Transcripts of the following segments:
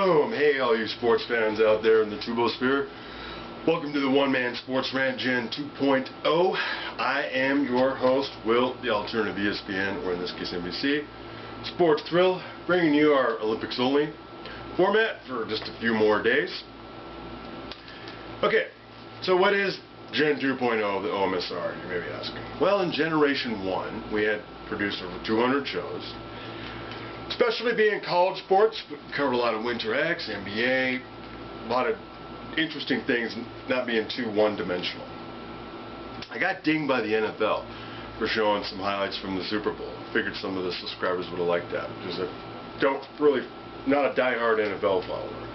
Boom! Hey, all you sports fans out there in the Tubosphere. Welcome to the One Man Sports Rant Gen 2.0. I am your host, Will, the alternative ESPN, or in this case NBC, Sports Thrill, bringing you our Olympics only format for just a few more days. Okay, so what is Gen 2.0 of the OMSR, you may be asking? Well, in Generation 1, we had produced over 200 shows. Especially being college sports, we covered a lot of Winter X, NBA, a lot of interesting things, not being too one-dimensional. I got dinged by the NFL for showing some highlights from the Super Bowl. Figured some of the subscribers would have liked that, because I not a die-hard NFL follower.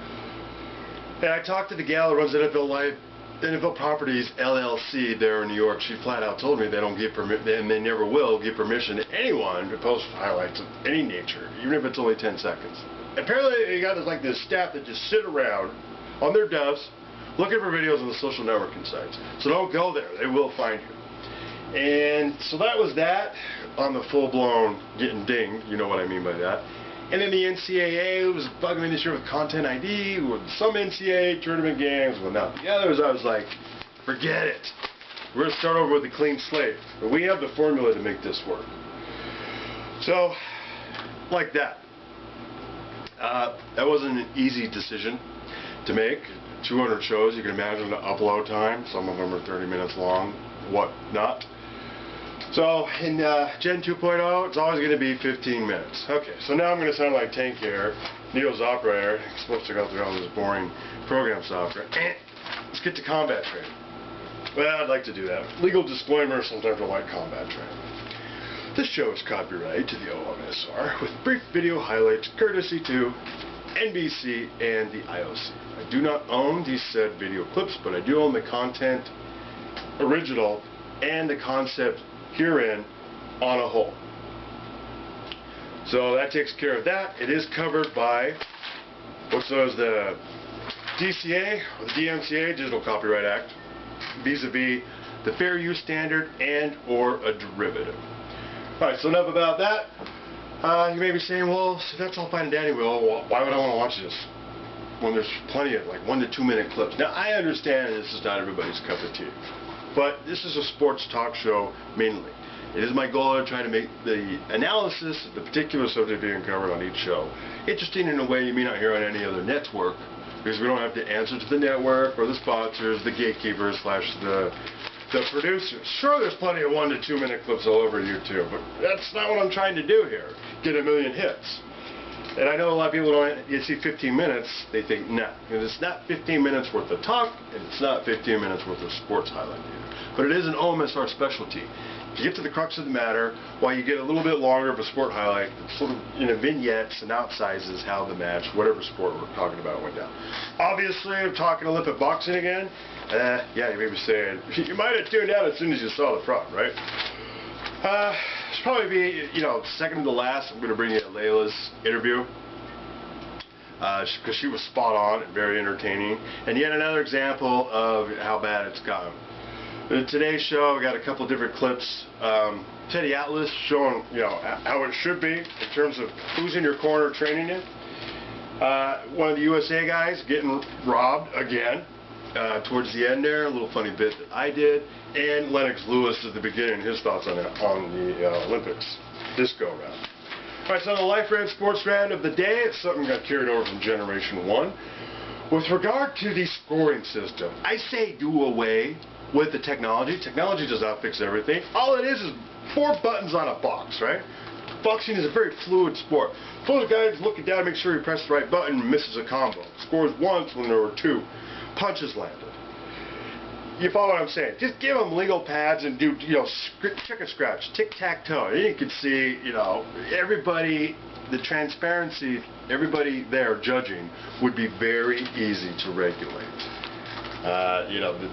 And I talked to the gal who runs NFL Properties LLC there in New York. She flat out told me they don't give permission, and they never will give permission to anyone to post highlights of any nature, even if it's only 10 seconds. Apparently, they got this staff that just sit around on their doves looking for videos on the social networking sites. So don't go there; they will find you. And so that was that on the full-blown getting dinged. You know what I mean by that. And then the NCAA was bugging me this year with Content ID, with some NCAA tournament games, with not the others. I was like, forget it. We're going to start over with a clean slate. But we have the formula to make this work. So, like that. That wasn't an easy decision to make. 200 shows, you can imagine the upload time. Some of them are 30 minutes long, whatnot. So, in Gen 2.0, it's always going to be 15 minutes. Okay, so now I'm going to sound like Tank here, Neil's operator. He's supposed to go through all this boring program software. Let's get to combat training. Well, I'd like to do that. Legal disclaimer, sometimes I like combat training. This show is copyright to the OMSR, with brief video highlights courtesy to NBC and the IOC. I do not own these said video clips, but I do own the content original and the concept herein on a whole. So that takes care of that. It is covered by what's known as the DCA or the DMCA, Digital Copyright Act, vis-a-vis the fair use standard and or a derivative. Alright, so enough about that. You may be saying, well, if that's all fine and dandy, Will, why would I want to watch this when there's plenty of 1 to 2 minute clips? Now, I understand this is not everybody's cup of tea. But this is a sports talk show mainly. It is my goal to try to make the analysis of the particular subject being covered on each show interesting in a way you may not hear on any other network, because we don't have to answer to the network or the sponsors, the gatekeepers / the producers. Sure, there's plenty of 1 to 2 minute clips all over YouTube, but that's not what I'm trying to do here. Get a million hits. And I know a lot of people don't, you see 15 minutes, they think, nah, because it's not 15 minutes worth of talk, and it's not 15 minutes worth of sports highlight either. But it is an OMSR specialty. To get to the crux of the matter, while you get a little bit longer of a sport highlight, sort of vignettes and outsizes how the match, whatever sport we're talking about, went down. Obviously, I'm talking Olympic boxing again. Yeah, you may be saying, you might have tuned out as soon as you saw the front, right? It's probably be, second to last. I'm going to bring you Layla's interview, because she was spot on and very entertaining. And yet another example of how bad it's gotten. In today's show, we got a couple different clips. Teddy Atlas showing, how it should be in terms of who's in your corner training you. One of the USA guys getting robbed again towards the end there. A little funny bit that I did. And Lennox Lewis at the beginning, his thoughts on the Olympics this go around. Alright, so the Life Rant Sports Rant of the day, it's something got carried over from Generation 1. With regard to the scoring system, I say do away with the technology. Technology does not fix everything. All it is 4 buttons on a box, right? Boxing is a very fluid sport. Those guys looking down to make sure he pressed the right button and misses a combo. Scores once when there were 2 punches landed. You follow what I'm saying? Just give them legal pads and do, chicken scratch, tic-tac-toe. And you can see, everybody, the transparency, everybody there judging would be very easy to regulate.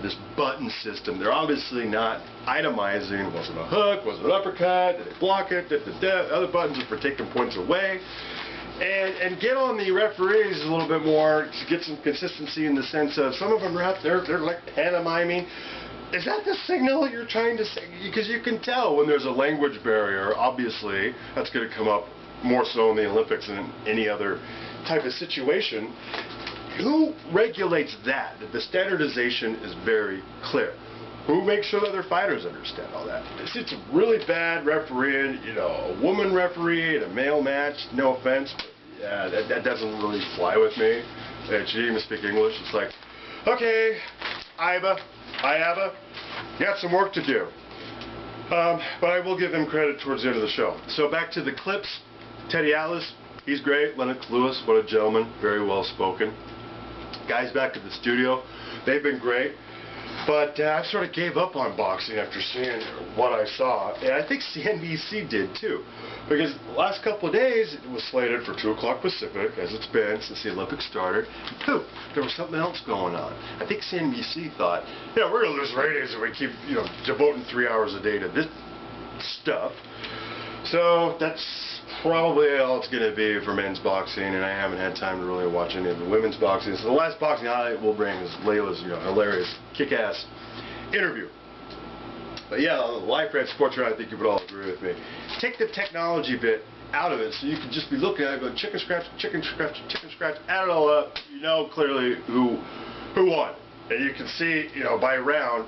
This button system, they're obviously not itemizing, was it a hook, was it an uppercut, did they block it, other buttons are for taking points away. And get on the referees a little bit more to get some consistency in the sense of some of them are out there, they're like pantomiming. Is that the signal you're trying to say? Because you can tell when there's a language barrier, obviously, that's going to come up more so in the Olympics than any other type of situation, who regulates that? The standardization is very clear. Who makes sure that their fighters understand all that? It's a really bad refereeing, you know, a woman referee in a male match, no offense, but yeah, that doesn't really fly with me. And she didn't even speak English. It's like, okay, Iba, you got some work to do. But I will give him credit towards the end of the show. So back to the clips. Teddy Atlas, he's great. Lennox Lewis, what a gentleman, very well spoken. Guys back at the studio, they've been great. But I sort of gave up on boxing after seeing what I saw. And I think CNBC did too. Because the last couple of days, it was slated for 2 o'clock Pacific, as it's been since the Olympics started. And poof, there was something else going on. I think CNBC thought, you know, we're going to lose ratings if we keep, you know, devoting 3 hours a day to this stuff. So that's probably all it's going to be for men's boxing, and I haven't had time to really watch any of the women's boxing. So the last boxing highlight we'll bring is Layla's, you know, hilarious, kick-ass interview. But yeah, on the live Fred Sports Radio, I think you would all agree with me. Take the technology bit out of it, so you can just be looking at it, going chicken scratch, chicken scratch, chicken scratch, add it all up. You know clearly who won, and you can see, you know, by round.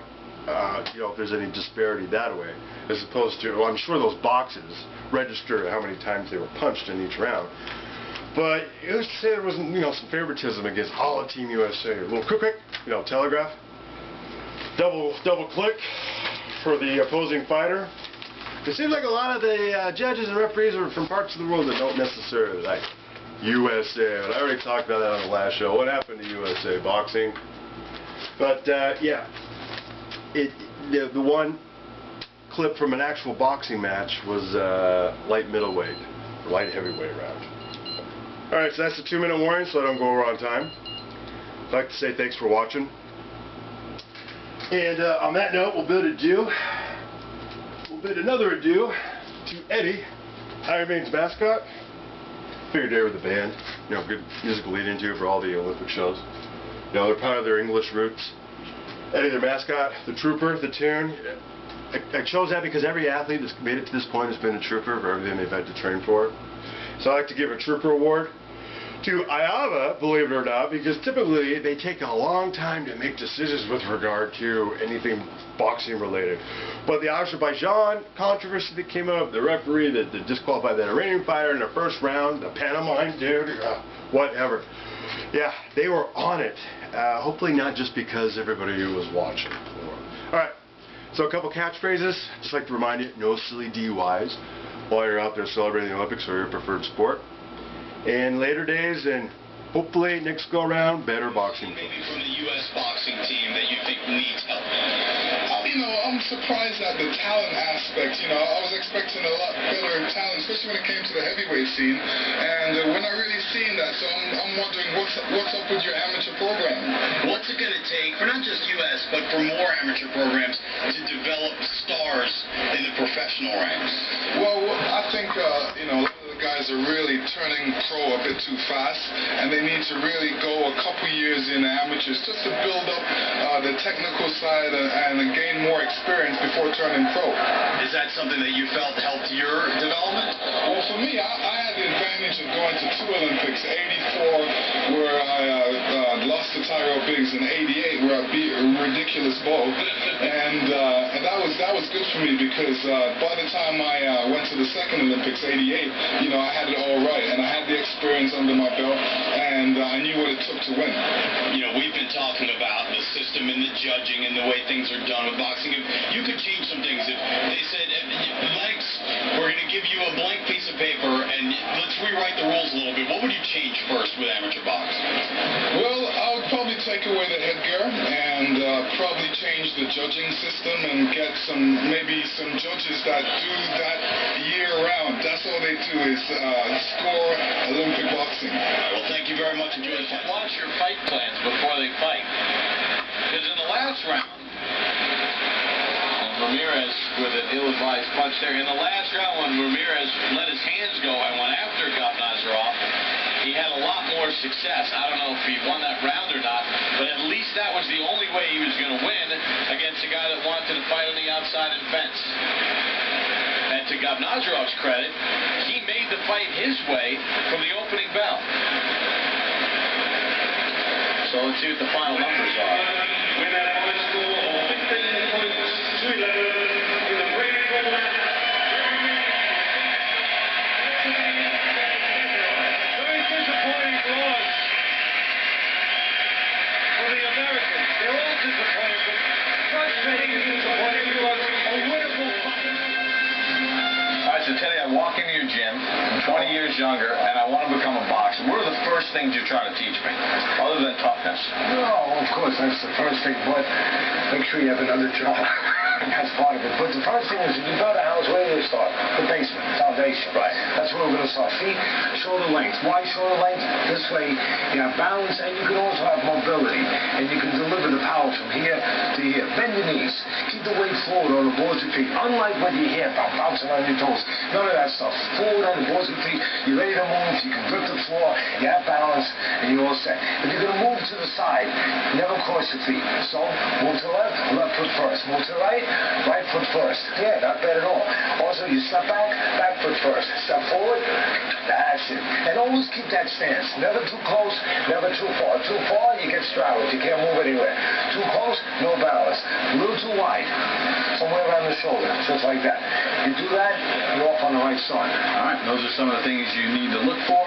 You know, if there's any disparity that way, as opposed to, well, I'm sure those boxes register how many times they were punched in each round. But it was to say there wasn't, you know, some favoritism against all of Team USA. A little quick, you know, telegraph, double click for the opposing fighter. It seems like a lot of the judges and referees are from parts of the world that don't necessarily like USA. But I already talked about that on the last show. What happened to USA boxing? But yeah. The one clip from an actual boxing match was light middleweight, light heavyweight round. Alright, so that's the 2-minute warning, so I don't go over on time. I'd like to say thanks for watching. And on that note, we'll bid another adieu to Eddie, Iron Maiden's mascot. Figured they were the band, you know, good musical lead into for all the Olympic shows. You know, they're part of their English roots. Eddie, their mascot, the trooper, the tune. I chose that because every athlete that's made it to this point has been a trooper for everything they've had to train for. So I like to give a trooper award to Ayava, believe it or not, because typically they take a long time to make decisions with regard to anything boxing related. But the Azerbaijan controversy that came up, the referee that disqualified that Iranian fighter in the first round, the pantomime dude, whatever. Yeah, they were on it. Hopefully not just because everybody was watching. Alright, so a couple catchphrases. Just like to remind you, no silly DUIs while you're out there celebrating the Olympics or your preferred sport. In later days, and hopefully next go around, better boxing. Maybe from the U.S. boxing team that you think needs help? You know, I'm surprised at the talent aspect. You know, I was expecting a lot better talent, especially when it came to the heavyweight scene, and we're not really seeing that. So I'm wondering what's up with your amateur program. What's it going to take for not just U.S. but for more amateur programs to develop stars in the professional ranks? Well, I think you know, a lot of the guys are really turning pro a bit too fast, and they need to really go a couple years in amateurs just to build up the technical side and gain more experience before turning pro. Is that something that you felt helped your development? Well, for me, I had the advantage of going to 2 Olympics, 84 where I lost to Tyrell Biggs, and 88 where I beat a ridiculous Bo, and that was good for me because by the time I went to the 2nd Olympics, 88, you know, I had it all right, and I had the experience under my belt, and I knew what it took to win. You know, we've been talking about the system and the judging and the way things are done with boxing. If you could change some things, if they said, Lennox, we're going to give you a blank piece of paper and let's rewrite the rules a little bit, what would you change first with amateur boxing? Well, I would probably take away the headgear and probably change the judging system and get maybe some judges that do that year round. That's all they do is score Olympic boxing. All right, well, thank you very much. Enjoy the fight. Watch your fight plans before they fight. Because in the last round, Ramirez with an ill-advised punch there. In the last round, when Ramirez let his hands go and went after Gopnazarov, he had a lot more success. I don't know if he won that round or not, but at least that was the only way he was going to win against a guy that wanted to fight on the outside and fence. And to Gopnazarov's credit, he made the fight his way from the opening bell. So let's see what the final numbers are. So Teddy, I walk into your gym, I'm 20 years younger, and I want to become a boxer. What are the first things you try to teach me, other than toughness? No, of course, that's the first thing, but make sure you have another job. That's part of it. But the first thing is, if you build a house, where do you start? The basement, foundation. Right. That's where we're going to start. Feet, shoulder length. Why shoulder length? This way you have balance, and you can also have mobility, and you can deliver the power from here to here. Bend your knees. Keep the weight forward on the balls of your feet. Unlike when you're here, bouncing on your toes. None of that stuff. Forward on the balls of your feet. You're ready to move. You can grip the floor. You have balance, and you're all set. If you're going to move to the side, never cross your feet. So move to the left, left foot first. Move to the right, right foot first. Yeah, not bad at all. Also, you step back, back foot first. Step forward. That's it. And always keep that stance. Never too close, never too far. Too far, you get straddled. You can't move anywhere. Too close, no balance. A little too wide. Somewhere around the shoulder, just like that. You do that, you're off on the right side. All right, those are some of the things you need to look for.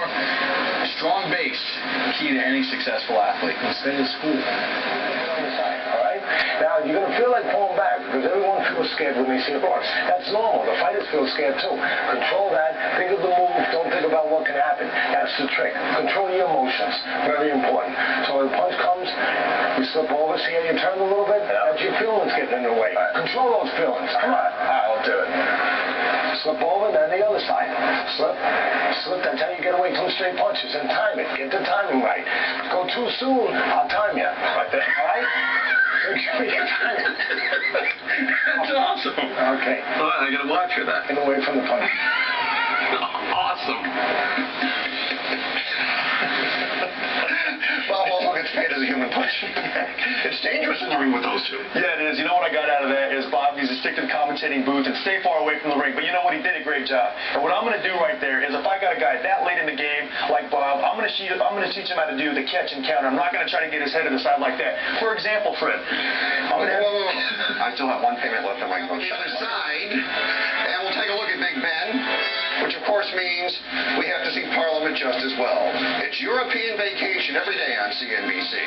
Strong base, key to any successful athlete. And stay in school. On the side, all right? Now, you're going to feel like pulling back because everyone feels scared when they see a box. That's normal. The fighters feel scared too. Control that. Think of the move. Don't think about what can happen. That's the trick. Control your emotions. Very important. So when the punch comes, you slip over, see how you turn a little bit? That's your feelings getting in the way. Control those feelings. Come on. I'll do it. Slip over, then the other side. Slip, slip. That's how you get away from straight punches. And time it. Get the timing right. Go too soon, I'll time you. Right there. All right? That's awesome. Okay. All right, I got to watch for that. Get away from the punch. Awesome. Bob also gets paid as a human punch. It's dangerous in the ring with those two. Yeah, it is. You know what I got out of that is Bob needs to stick to the commentating booth and stay far away from the ring. But you know what? He did a great job. And what I'm going to do right there is if I got a guy that late in the game like Bob, I'm going to teach him how to do the catch and counter. I'm not going to try to get his head to the side like that. For example, Fred. I still have one payment left on my phone. The other side, and we'll take a look at Big Ben, which of course means we have to see Parliament just as well. It's European Vacation every day on CNBC.